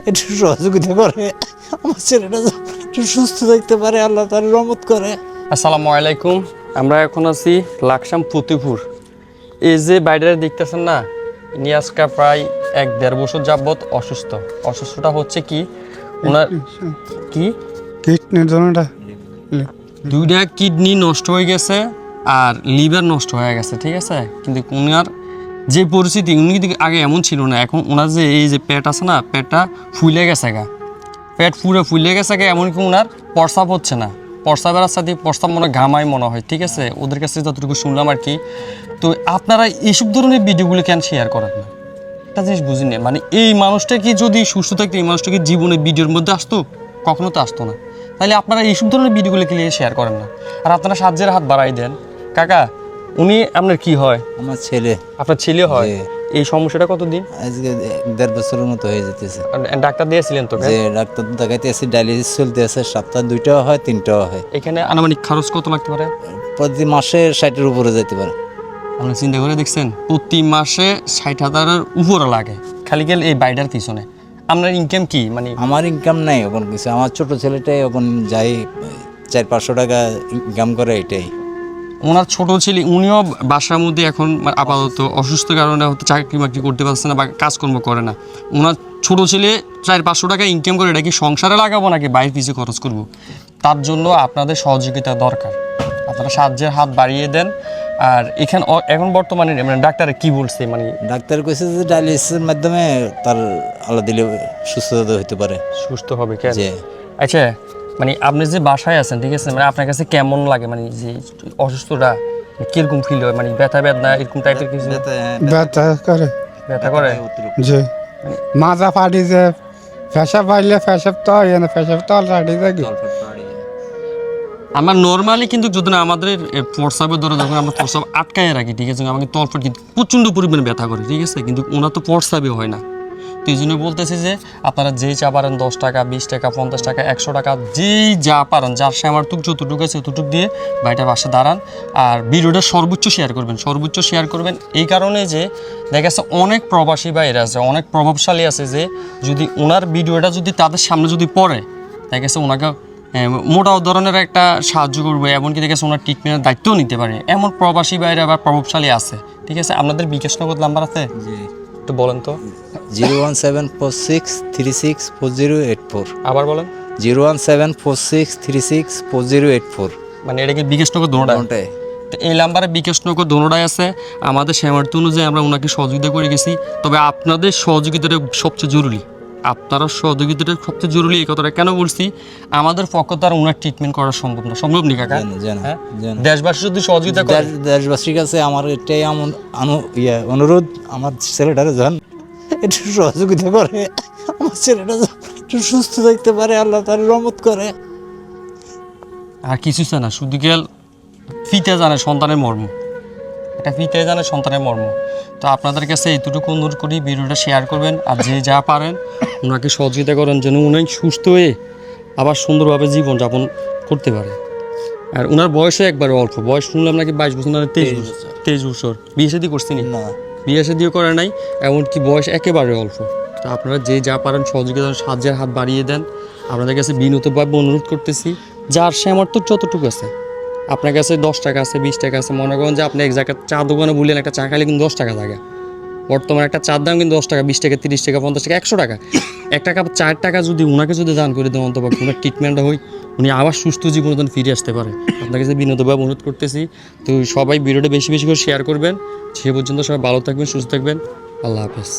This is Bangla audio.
একটু সহযোগিতা করে আমার ছেলেটা একটু সুস্থ থাকতে পারে, আল্লাহ তার রহমত করে। আসসালামু আলাইকুম। আমরা এখন আছি লাকসাম ফতিপুর। এই যে বাইরে দেখতেছেন না, ইনি আজকে প্রায় 1-1.5 বছর যাবৎ অসুস্থ। অসুস্থটা হচ্ছে কি, ওনার কি কিডনির জন্যটা দুইটা কিডনি নষ্ট হয়ে গেছে আর লিভার নষ্ট হয়ে গেছে, ঠিক আছে। কিন্তু ওনার যে পরিস্থিতি, উনি কিন্তু আগে এমন ছিল না। এখন ওনার যে এই যে পেট আছে না, পেটটা ফুলে গেছে গা, পেট পুরো ফুলে গেছে গা। এমনকি ওনার প্রস্রাব হচ্ছে না, প্রস্রাবের সাথে প্রস্রাব মনে ঘামাই মনে হয়, ঠিক আছে। ওদের কাছে যতটুকু শুনলাম আর কি। তো আপনারা এইসব ধরনের ভিডিওগুলো কেন শেয়ার করেন না? একটা জিনিস বুঝিনি, মানে এই মানুষটা কি যদি সুস্থ থাকতো, এই মানুষটা কি জীবনে ভিডিওর মধ্যে আসতো? কখনো তো আসতো না। তাহলে আপনারা এইসব ধরনের ভিডিওগুলো কি শেয়ার করেন না? আর আপনারা সাহায্যের হাত বাড়াই দেন। কাকা, উনি আপনার কি হয়? আমার ছেলে। আপনার ছেলে হয়? এই সমস্যাটা কতদিন? আজকে 1.5 বছরের মতো হয়ে যেতেছে। ডাক্তার দিয়েছিলেন তো? যে ডাক্তার দেখাইতে আসি, ডায়ালিসিস চলতে আছে, সপ্তাহে 2টাও হয় 3টাও হয়। এখানে আনুমানিক খরচ কত লাগতে পারে? প্রতি মাসে 60-এর উপরে যেতে পারে। আপনি চিন্তা করে দেখছেন, প্রতি মাসে 60,000-এর উপরে লাগে খালি গেল এই বাইডার পিছনে। আপনার ইনকাম কি? মানে আমার ইনকাম নাই এখন কিছু। আমার ছোট ছেলেটাই এখন যাই 400-500 টাকা ইনকাম করে, এটাই। ওনার ছোট ছেলে, উনিও বাসার মধ্যে এখন আপাতত অসুস্থ কারণে হয়তো চাকরি বাকরি করতে পারছে না বা কাজকর্ম করে না। ওনার ছোট ছেলে 400-500 টাকা ইনকাম করে, এটা কি সংসারে লাগাবো নাকি বাইরে পিছিয়ে খরচ করব? তার জন্য আপনাদের সহযোগিতা দরকার। আপনারা সাহায্যের হাত বাড়িয়ে দেন। আর এখানে এখন বর্তমানে মানে ডাক্তারে কি বলছে? মানে ডাক্তার কইছে যে ডায়ালিসিসের মাধ্যমে তার আল্লাহ দিলে সুস্থতা হতে পারে, সুস্থ হবে। কেন? যে আচ্ছা, মানে আপনি যে বাসায় আছেন, ঠিক আছে, মানে আপনার কাছে কেমন লাগে? মানে যে অসুস্থটা কিরকম ফিল হয়? মানে ব্যথা বেদনা এরকম টাইপের কিছু? ব্যথা করে, ব্যথা করে যে মাজা ফাটি যে পেশাব পাইলে পেশাব তো হয় না, পেশাব তো অলরেডি থাকি। আমার নর্মালি কিন্তু যদি না আমাদের প্রস্রাবের ধরে যখন আমরা প্রস্রাব আটকায় রাখি, ঠিক আছে, আমাকে তলফট কিন্তু প্রচণ্ড পরিমাণে ব্যথা করে, ঠিক আছে। কিন্তু ওনার তো প্রস্রাবই হয় না। তো এই জন্য বলতেছি যে আপনারা যেই চা পারেন, 10 টাকা, 20 টাকা, 50 টাকা, 100 টাকা, যেই যা পারেন, যার সামর্থ্য যতটুকু আছে ততটুকু দিয়ে বাড়িটার পাশে দাঁড়ান। আর ভিডিওটা সর্বোচ্চ শেয়ার করবেন, সর্বোচ্চ শেয়ার করবেন। এই কারণে যে দেখা যাচ্ছে অনেক প্রবাসী বাইরে আছে, অনেক প্রভাবশালী আছে, যে যদি ওনার ভিডিওটা যদি তাদের সামনে যদি পড়ে, দেখা যাচ্ছে ওনাকে মোটাও ধরনের একটা সাহায্য করবে, এমনকি দেখে ওনার ট্রিটমেন্টের দায়িত্বও নিতে পারে। এমন প্রবাসী বাইরে বা প্রভাবশালী আছে, ঠিক আছে। আপনাদের বিকাশ নগদ নাম্বার আছে? একটু বলেন তো। 01746364084। আবার বলেন। 01746364084। মানে এটা কি বিকাশ নগদ দোনোটাই? তো এই নাম্বারে বিকাশ নগদ দোনোটাই আছে। আমাদের সামর্থ্য অনুযায়ী আমরা ওনাকে সহযোগিতা করে গেছি। তবে আপনাদের সহযোগিতাটা সবচেয়ে জরুরি। আপনারা সহযোগিতাটা সবচেয়ে জরুরি। এই কথাটা কেন বলছি? আমাদের পক্ষ তো আর ওনার ট্রিটমেন্ট করা সম্ভব না, সম্ভব নেই কাকা। দেশবাসী যদি সহযোগিতা করে, দেশবাসীর কাছে আমার এটাই অনুরোধ, আমার ছেলেটারে যান একটু সহযোগিতা করে আমার ছেলেটা একটু সুস্থ থাকতে পারে, আল্লাহ তার রহমত করে। আর কিছু চায় না, শুধু গেল ফিতে জানে সন্তানের মর্ম। এটা ফিতে জানে সন্তানের মর্ম। তো আপনাদের কাছে এইটুকু অনুরোধ করি, ভিডিওটা শেয়ার করবেন। আর যে যা পারেন ওনাকে সহযোগিতা করেন, যেন উনি সুস্থ হয়ে আবার সুন্দরভাবে জীবনযাপন করতে পারে। আর ওনার বয়সে একবারে অল্প, বয়স শুনলাম নাকি 22 বছর, না 23 বছর। বিয়ে শাদী করছিনি? না, বিয়ে শাদীও করে নাই, এমনকি বয়স একেবারে অল্প। তো আপনারা যে যা পারেন সহযোগিতা, সাহায্যের হাত বাড়িয়ে দেন। আপনাদের কাছে বিনীতভাবে অনুরোধ করতেছি, যার সামর্থ্য যতটুকু আছে, আপনার কাছে 10 টাকা আছে, 20 টাকা আছে, মনে করেন যে আপনি এক জায়গায় চা দোকানে বললেন একটা চা খাইলে কিন্তু 10 টাকা লাগে। বর্তমানে একটা চার দাম কিন্তু 10 টাকা, 20 টাকা, 30 টাকা, 50 টাকা, 100 টাকা। একটা কাপ 4 টাকা যদি ওনাকে যদি দান করে দেন, অন্তত ওনার ট্রিটমেন্টটা হয়, উনি আবার সুস্থ জীবনে ফিরে আসতে পারে। আপনার কাছে বিনীতভাবে অনুরোধ করতেছি। তো সবাই ভিডিওটা বেশি বেশি করে শেয়ার করবেন। সে পর্যন্ত সবাই ভালো থাকবেন, সুস্থ থাকবেন। আল্লাহ হাফেজ।